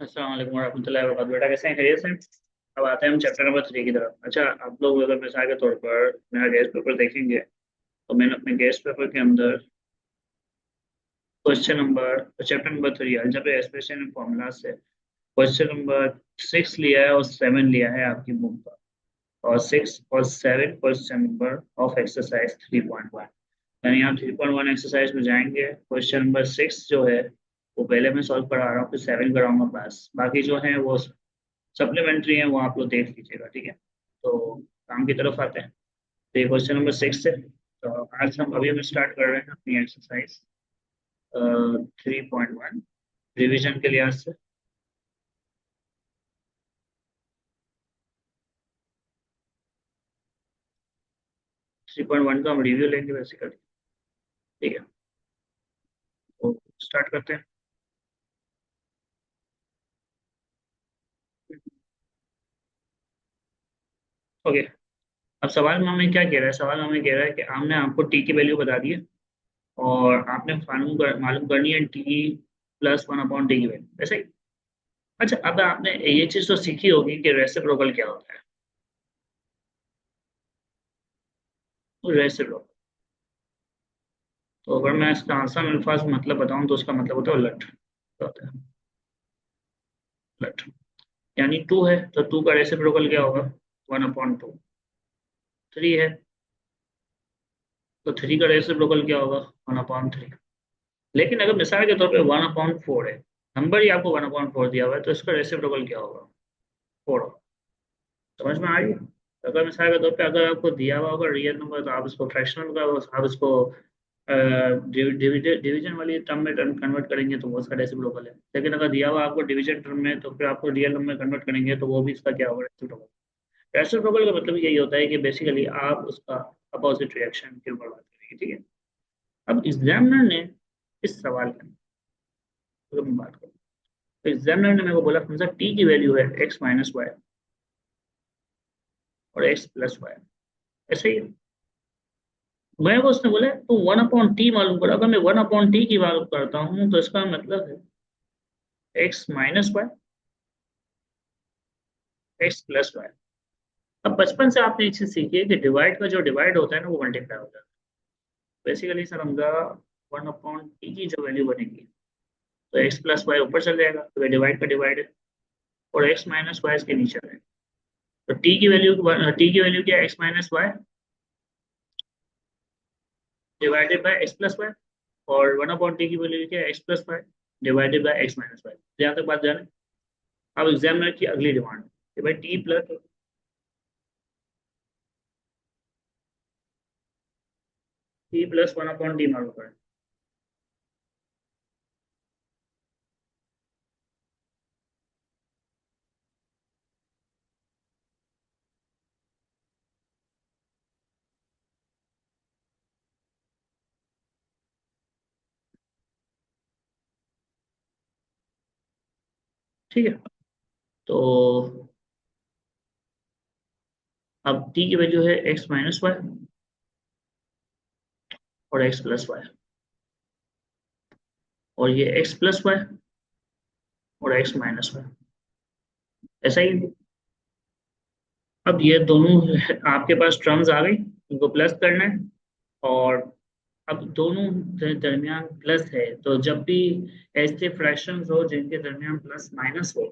अस्सलाम वालेकुम warahmatullahi wabarakatuh। बेटा कैसे हैं, खैरियत से हैं? अब आते हैं हम चैप्टर नंबर 3 की तरफ। अच्छा, आप लोग अगर मिसाल के तौर पर मेरा गेस्ट पेपर देखेंगे तो मैंने अपने गेस्ट पेपर के अंदर question number chapter number 3 algebra expression and formula से क्वेश्चन नंबर 6 लिया है और 7 लिया है आपकी बुक का। और 6 और 7 क्वेश्चन नंबर ऑफ एक्सरसाइज 3.1। यानी आप 3.1 एक्सरसाइज में जाएंगे। क्वेश्चन नंबर 6 जो है वो पहले मैं सॉल्व करा रहा हूँ, फिर 7 कराऊंगा पास। बाकी जो है वो सप्लीमेंट्री है, वो आप लोग देख लीजिएगा, ठीक है। तो काम की तरफ आते हैं। तो ये क्वेश्चन नंबर 6 है। तो आज हम अभी हम स्टार्ट कर रहे हैं अपनी एक्सरसाइज 3.1 रिविजन के लिहाज से। 3.1 का हम रिव्यू लेंगे बेसिकली, ठीक है। तो स्टार्ट करते हैं। ओके। अब सवाल में हमें क्या कह रहा है? सवाल में हमें कह रहा है कि हमने आपको टी की वैल्यू बता दी है और आपने मालूम करनी है T plus one upon T की वैल्यू, ऐसे ही। अच्छा, अब आपने ये चीज तो सीखी होगी कि रेसिप्रोकल क्या होता है। तो रेसिप्रोकल, तो अगर मैं इसका आसान अल्फाज में मतलब बताऊं तो उसका मतलब होता है उलट। क्या होता है? उलट। यानी टू है तो टू का रेसिप्रोकल क्या होगा? 1/2। थ्री है तो थ्री का रेसिप्रोकल क्या होगा? 1/3। लेकिन अगर मिसाल के तौर पे 1/4 है, नंबर ही आपको 1/4 दिया हुआ है, तो इसका रेसिप्रोकल क्या होगा? 4 होगा। समझ में आ रही है? तो अगर मिसाल के तौर पे अगर आपको दिया हुआ होगा रियल नंबर, तो आप इसको फ्रैक्शनल का आप इसको डिवीजन वाली टर्म में कन्वर्ट करेंगे तो वो उसका रेसिप्रोकल है। लेकिन अगर दिया हुआ आपको डिवीजन टर्म में, तो फिर आपको रियल नंबर में कन्वर्ट करेंगे तो वो भी इसका क्या होगा? रेसिप्रोकल। रेसिप्रोकल का मतलब यही होता है कि बेसिकली आप उसका अपोजिट रिएक्शन के ऊपर बात करेंगे, ठीक है। अब एग्जामिनर ने इस सवाल का अगर मैं बात करूँ, तो एग्जामिनर ने मेरे को बोला फंक्शन टी की वैल्यू है x - y और x+y, ऐसे ही है। मैं को उसने बोला तो 1/t मालूम करा। अगर मैं 1/t की बात करता हूँ तो इसका मतलब है x - y, x+y। अब बचपन से आपने एक चीज सीखी है कि डिवाइड का जो डिवाइड होता है ना, वो मल्टीप्लाई होता है। बेसिकली सर हमका 1/t की जो वैल्यू बनेगी, तो x+y ऊपर चल जाएगा, तो डिवाइड का डिवाइड है। और x - y इसके नीचे रहेगा। तो टी की वैल्यू क्या है? x - y divided by x+y। और 1/t की वैल्यू क्या है? x+y divided by x - y। यहाँ तक बात जाने। अब एग्जामिनर की अगली डिमांड कि भाई टी प्लस 1/t मालूम करें। ठीक है। तो अब टी की वैल्यू है x - y और x+y, और ये x+y और x - y, ऐसा ही। अब ये दोनों आपके पास टर्म्स आ गई, इनको प्लस करना है। और अब दोनों दरमियान प्लस है, तो जब भी ऐसे फ्रैक्शंस हो जिनके दरमियान प्लस माइनस हो,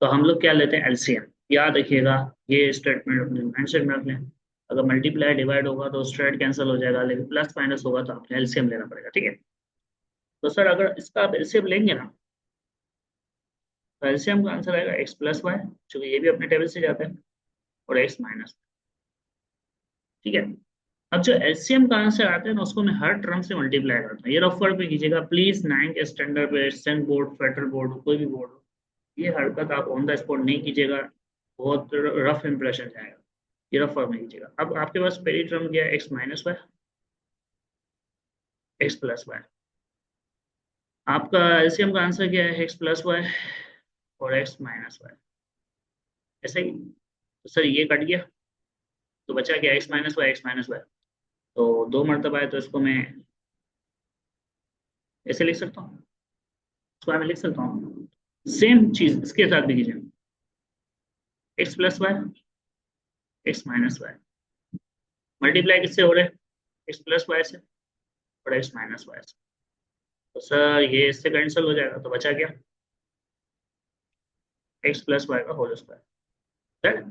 तो हम लोग क्या लेते हैं? एलसीएम। याद रखिएगा, ये स्टेटमेंट अपने माइंडसेट में रख लें। अगर मल्टीप्लाई डिवाइड होगा तो स्ट्रेट कैंसिल हो जाएगा, लेकिन प्लस माइनस होगा तो आपने एलसीएम लेना पड़ेगा, ठीक है। तो सर अगर इसका आप एलसीएम लेंगे ना, तो एलसीएम का आंसर आएगा x+y, चूंकि ये भी अपने टेबल से जाता है, और x-, ठीक है। अब जो एलसीएम का आंसर आता है ना, उसको मैं हर टर्म से मल्टीप्लाई करता हूँ। ये रफ वर्ड में कीजिएगा प्लीज। 9 के स्टैंडर्ड पे सेंट बोर्ड, फेडरल बोर्ड, कोई भी बोर्ड हो, ये हरकत आप ऑन द स्पॉट नहीं कीजिएगा, बहुत रफ इंप्रेशन जाएगा। ये रफ वर्ड में कीजिएगा। अब आपके पास पहली टर्म क्या है? x - y, x+y। आपका एलसीएम का आंसर क्या है? x+y और x - y, ऐसा ही। तो सर ये कट गया, तो बचा क्या? x - y, तो दो मरतबा है, तो इसको मैं ऐसे लिख सकता हूँ, इसको मैं लिख सकता हूँ सेम चीज इसके साथ भी कीजिए, x plus y, x minus y, multiply किससे हो रहा है, एक्स प्लस वाई से और एक्स माइनस वाई से। तो सर ये इससे कैंसिल हो जाएगा, तो बचा क्या, एक्स प्लस वाई का होल स्क्वायर।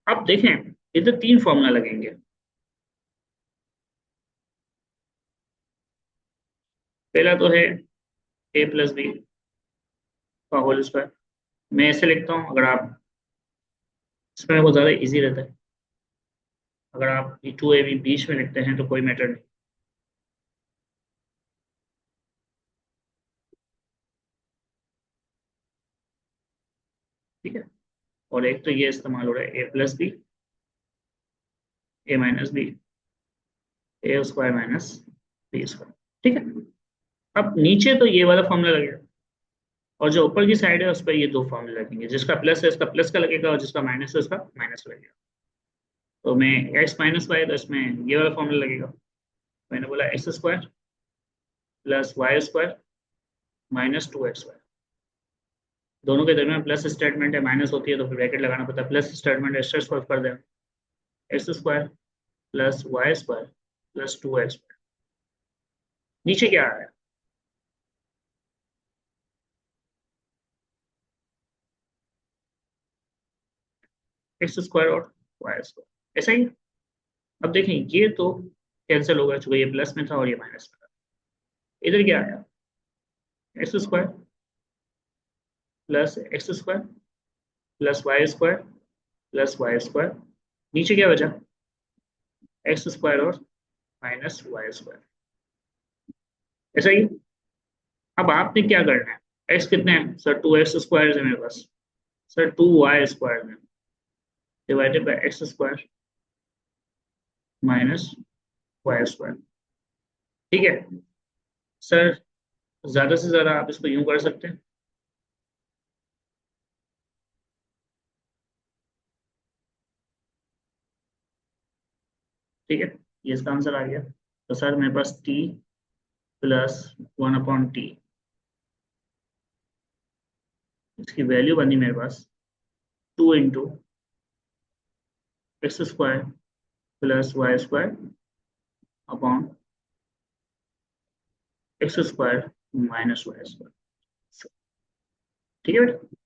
अब देखें इधर तीन फॉर्मूला लगेंगे। पहला तो है ए प्लस बी का होल स्क्वायर। मैं ऐसे लिखता हूँ, अगर आप इसमें बहुत ज़्यादा इजी रहता है, अगर आप टू ए बी बीच में लिखते हैं तो कोई मैटर नहीं। ठीक है, और एक तो ये इस्तेमाल हो रहा है ए प्लस बी, ए माइनस बी, ए स्क्वायर माइनस बी स्क्वायर। ठीक है, अब नीचे तो ये वाला फॉर्मूला लगेगा, और जो ऊपर की साइड है उस पर ये दो फॉर्मूले लगेंगे, जिसका प्लस है उसका प्लस का लगेगा और जिसका माइनस है उसका माइनस का लगेगा। तो मैं एक्स माइनस वाई, तो इसमें ये वाला फॉर्मूला लगेगा। मैंने बोला x square plus Y square minus two x y. दोनों के दरमियान प्लस स्टेटमेंट है, माइनस होती है तो फिर ब्रैकेट लगाना पड़ता है, प्लस स्टेटमेंट एक्स्ट्रा स्क्वायर कर दें, x square plus Y square plus two x. नीचे क्या आ रहा है, एक्स स्क्वायर और वाई स्क्वायर, ऐसा ही। अब देखें ये तो कैंसिल होगा, चूंकि ये प्लस में था और ये माइनस में था। इधर क्या आया, x square plus x square plus Y square. नीचे क्या बचा, एक्स स्क्वायर और माइनस वाई स्क्वायर, ऐसा ही। अब आपने क्या करना है, एक्स कितने हैं सर, टू एक्स स्क्वायर है मेरे पास, सर टू वाई स्क्वायर है divided by x square minus Y square. ठीक है सर, ज्यादा से ज्यादा आप इसको यूं कर सकते हैं। ठीक है, ये इसका आंसर आ गया। तो सर मेरे पास T plus one upon T, इसकी वैल्यू बनी मेरे पास two into X square plus Y square upon X square minus Y square. ठीक है बेटा।